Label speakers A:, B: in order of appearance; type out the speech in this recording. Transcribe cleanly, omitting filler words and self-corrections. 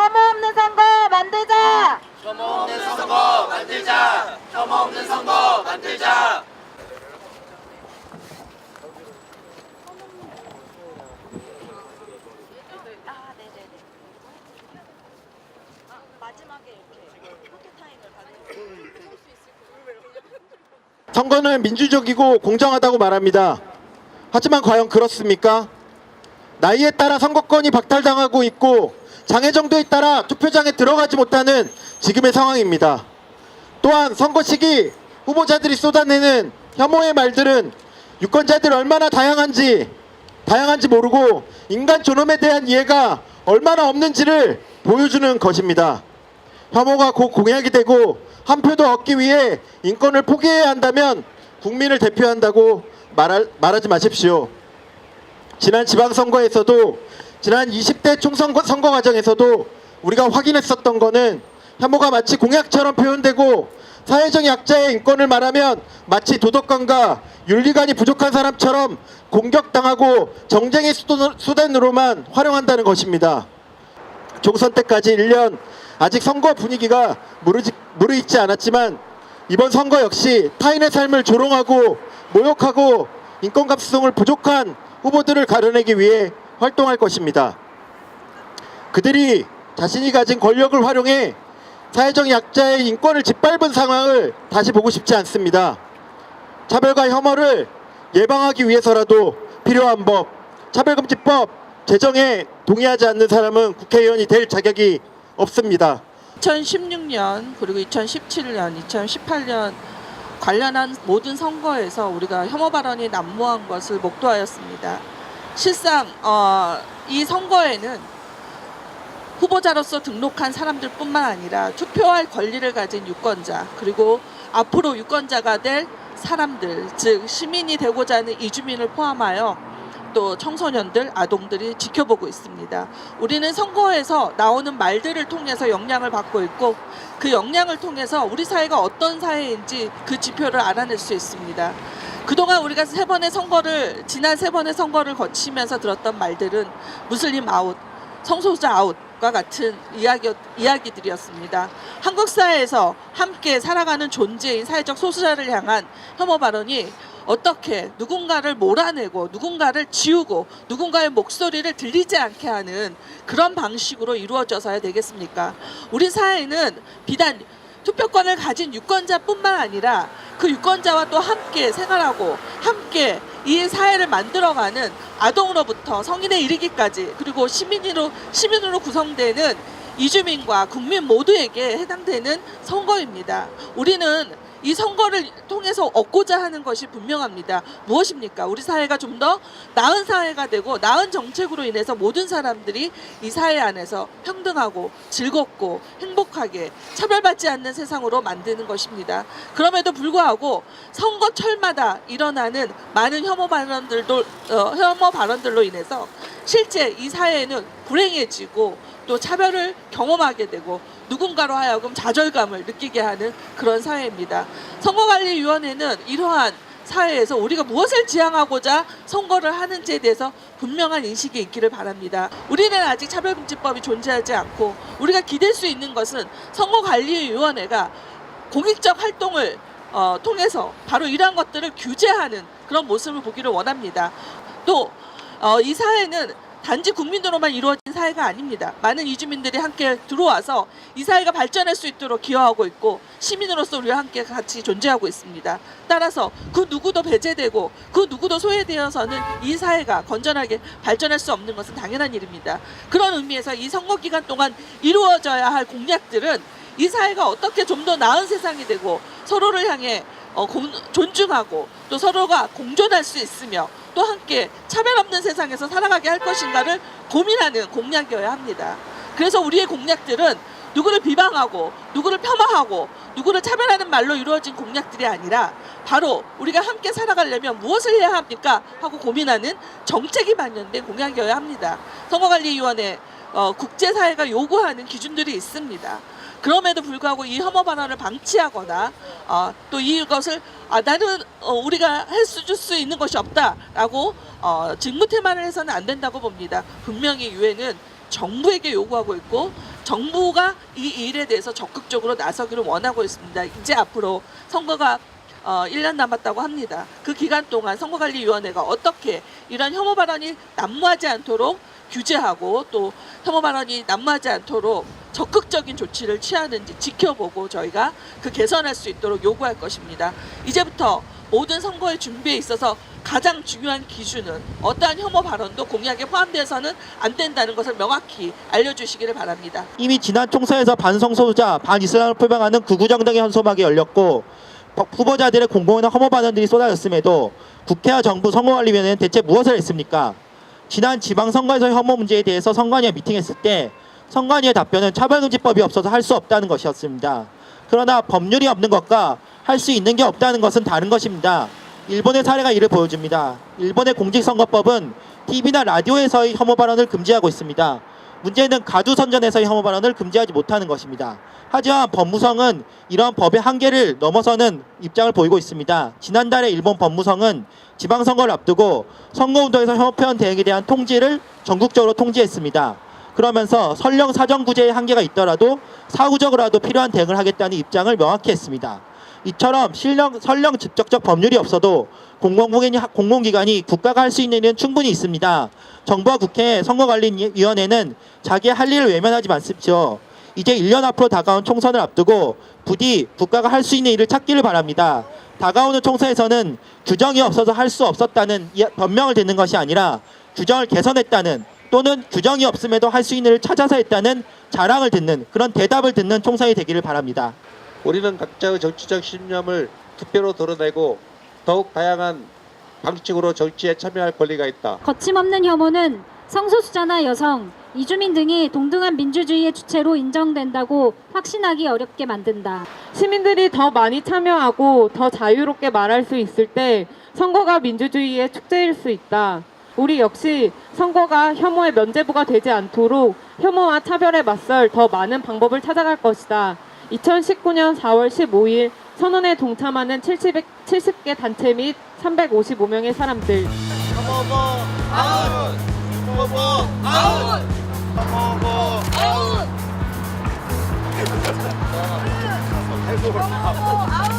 A: 혐오 없는 선거 만들자.
B: 혐오 없는 선거 만들자. 혐오 없는 선거 만들자.
C: 선거는 민주적이고 공정하다고 말합니다. 하지만 과연 그렇습니까? 나이에 따라 선거권이 박탈당하고 있고 장애 정도에 따라 투표장에 들어가지 못하는 지금의 상황입니다. 또한 선거 시기 후보자들이 쏟아내는 혐오의 말들은 유권자들이 얼마나 다양한지 모르고 인간 존엄에 대한 이해가 얼마나 없는지를 보여주는 것입니다. 혐오가 곧 공약이 되고 한 표도 얻기 위해 인권을 포기해야 한다면 국민을 대표한다고 말하지 마십시오. 지난 지방선거에서도 지난 20대 총선거 과정에서도 우리가 확인했었던 거는 혐오가 마치 공약처럼 표현되고 사회적 약자의 인권을 말하면 마치 도덕관과 윤리관이 부족한 사람처럼 공격당하고 정쟁의 수단으로만 활용한다는 것입니다. 총선 때까지 1년 아직 선거 분위기가 무르익지 않았지만 이번 선거 역시 타인의 삶을 조롱하고 모욕하고 인권 감수성을 부족한 후보들을 가려내기 위해 활동할 것입니다. 그들이 자신이 가진 권력을 활용해 사회적 약자의 인권을 짓밟은 상황을 다시 보고 싶지 않습니다. 차별과 혐오를 예방하기 위해서라도 필요한 법, 차별금지법 제정에 동의하지 않는 사람은 국회의원이 될 자격이 없습니다.
D: 2016년 그리고 2017년, 2018년 관련한 모든 선거에서 우리가 혐오 발언이 난무한 것을 목도하였습니다. 실상 이 선거에는 후보자로서 등록한 사람들뿐만 아니라 투표할 권리를 가진 유권자, 그리고 앞으로 유권자가 될 사람들, 즉 시민이 되고자 하는 이주민을 포함하여 또 청소년들, 아동들이 지켜보고 있습니다. 우리는 선거에서 나오는 말들을 통해서 영향을 받고 있고 그 영향을 통해서 우리 사회가 어떤 사회인지 그 지표를 알아낼 수 있습니다. 그동안 우리가 지난 세 번의 선거를 거치면서 들었던 말들은 무슬림 아웃, 성소수자 아웃과 같은 이야기들이었습니다. 한국 사회에서 함께 살아가는 존재인 사회적 소수자를 향한 혐오 발언이 어떻게 누군가를 몰아내고 누군가를 지우고 누군가의 목소리를 들리지 않게 하는 그런 방식으로 이루어져서야 되겠습니까? 우리 사회는 비단 투표권을 가진 유권자뿐만 아니라 그 유권자와 또 함께 생활하고 함께 이 사회를 만들어가는 아동으로부터 성인에 이르기까지 그리고 시민으로 구성되는 이주민과 국민 모두에게 해당되는 선거입니다. 우리는 이 선거를 통해서 얻고자 하는 것이 분명합니다. 무엇입니까? 우리 사회가 좀 더 나은 사회가 되고 나은 정책으로 인해서 모든 사람들이 이 사회 안에서 평등하고 즐겁고 행복하게 차별받지 않는 세상으로 만드는 것입니다. 그럼에도 불구하고 선거철마다 일어나는 많은 혐오 발언들로 인해서 실제 이 사회는 불행해지고 또 차별을 경험하게 되고 누군가로 하여금 좌절감을 느끼게 하는 그런 사회입니다. 선거관리위원회는 이러한 사회에서 우리가 무엇을 지향하고자 선거를 하는지에 대해서 분명한 인식이 있기를 바랍니다. 우리는 아직 차별금지법이 존재하지 않고 우리가 기댈 수 있는 것은 선거관리위원회가 공익적 활동을 통해서 바로 이러한 것들을 규제하는 그런 모습을 보기를 원합니다. 또 이 사회는 단지 국민으로만 이루어진 사회가 아닙니다. 많은 이주민들이 함께 들어와서 이 사회가 발전할 수 있도록 기여하고 있고 시민으로서 우리와 함께 같이 존재하고 있습니다. 따라서 그 누구도 배제되고 그 누구도 소외되어서는 이 사회가 건전하게 발전할 수 없는 것은 당연한 일입니다. 그런 의미에서 이 선거 기간 동안 이루어져야 할 공약들은 이 사회가 어떻게 좀 더 나은 세상이 되고 서로를 향해 존중하고 또 서로가 공존할 수 있으며 또 함께 차별 없는 세상에서 살아가게 할 것인가를 고민하는 공약이어야 합니다. 그래서 우리의 공약들은 누구를 비방하고 누구를 폄하하고 누구를 차별하는 말로 이루어진 공약들이 아니라 바로 우리가 함께 살아가려면 무엇을 해야 합니까? 하고 고민하는 정책이 반영된 공약이어야 합니다. 선거관리위원회 국제사회가 요구하는 기준들이 있습니다. 그럼에도 불구하고 이 혐오 발언을 방치하거나 또 이것을 나는 우리가 줄 수 있는 것이 없다라고 직무태만을 해서는 안 된다고 봅니다. 분명히 유엔은 정부에게 요구하고 있고 정부가 이 일에 대해서 적극적으로 나서기를 원하고 있습니다. 이제 앞으로 선거가 1년 남았다고 합니다. 그 기간 동안 선거관리위원회가 어떻게 이런 혐오 발언이 난무하지 않도록 규제하고 또 혐오 발언이 난무하지 않도록 적극적인 조치를 취하는지 지켜보고 저희가 그 개선할 수 있도록 요구할 것입니다. 이제부터 모든 선거의 준비에 있어서 가장 중요한 기준은 어떠한 혐오 발언도 공약에 포함되어서는 안 된다는 것을 명확히 알려주시기를 바랍니다.
C: 이미 지난 총선에서 반성소수자, 반이슬람을 표방하는 극우정당의 현소막이 열렸고 후보자들의 공공연한 혐오 발언들이 쏟아졌음에도 국회와 정부 선거관리위원회는 대체 무엇을 했습니까? 지난 지방선거에서 혐오 문제에 대해서 선관위와 미팅했을 때 선관위의 답변은 차별금지법이 없어서 할 수 없다는 것이었습니다. 그러나 법률이 없는 것과 할 수 있는 게 없다는 것은 다른 것입니다. 일본의 사례가 이를 보여줍니다. 일본의 공직선거법은 TV나 라디오에서의 혐오 발언을 금지하고 있습니다. 문제는 가두선전에서의 혐오 발언을 금지하지 못하는 것입니다. 하지만 법무성은 이러한 법의 한계를 넘어서는 입장을 보이고 있습니다. 지난달에 일본 법무성은 지방선거를 앞두고 선거운동에서 혐오 표현 대응에 대한 통지를 전국적으로 통지했습니다. 그러면서 설령 사정구제의 한계가 있더라도 사후적으로라도 필요한 대응을 하겠다는 입장을 명확히 했습니다. 이처럼 설령 직접적 법률이 없어도 공공기관이 국가가 할 수 있는 일은 충분히 있습니다. 정부와 국회 선거관리위원회는 자기의 할 일을 외면하지 마십시오. 이제 1년 앞으로 다가온 총선을 앞두고 부디 국가가 할 수 있는 일을 찾기를 바랍니다. 다가오는 총선에서는 규정이 없어서 할 수 없었다는 변명을 듣는 것이 아니라 규정을 개선했다는 또는 규정이 없음에도 할 수 있는 일을 찾아서 했다는 자랑을 듣는 그런 대답을 듣는 총선이 되기를 바랍니다.
E: 우리는 각자의 정치적 신념을 투표로 드러내고 더욱 다양한 방식으로 정치에 참여할 권리가 있다.
F: 거침없는 혐오는 성소수자나 여성, 이주민 등이 동등한 민주주의의 주체로 인정된다고 확신하기 어렵게 만든다.
G: 시민들이 더 많이 참여하고 더 자유롭게 말할 수 있을 때 선거가 민주주의의 축제일 수 있다. 우리 역시 선거가 혐오의 면죄부가 되지 않도록 혐오와 차별에 맞설 더 많은 방법을 찾아갈 것이다. 2019년 4월 15일 선언에 동참하는 70개 단체 및 355명의 사람들.
B: 혐오보 아웃! 혐오보 아웃! 혐오보 아웃!
A: 혐오보 아웃!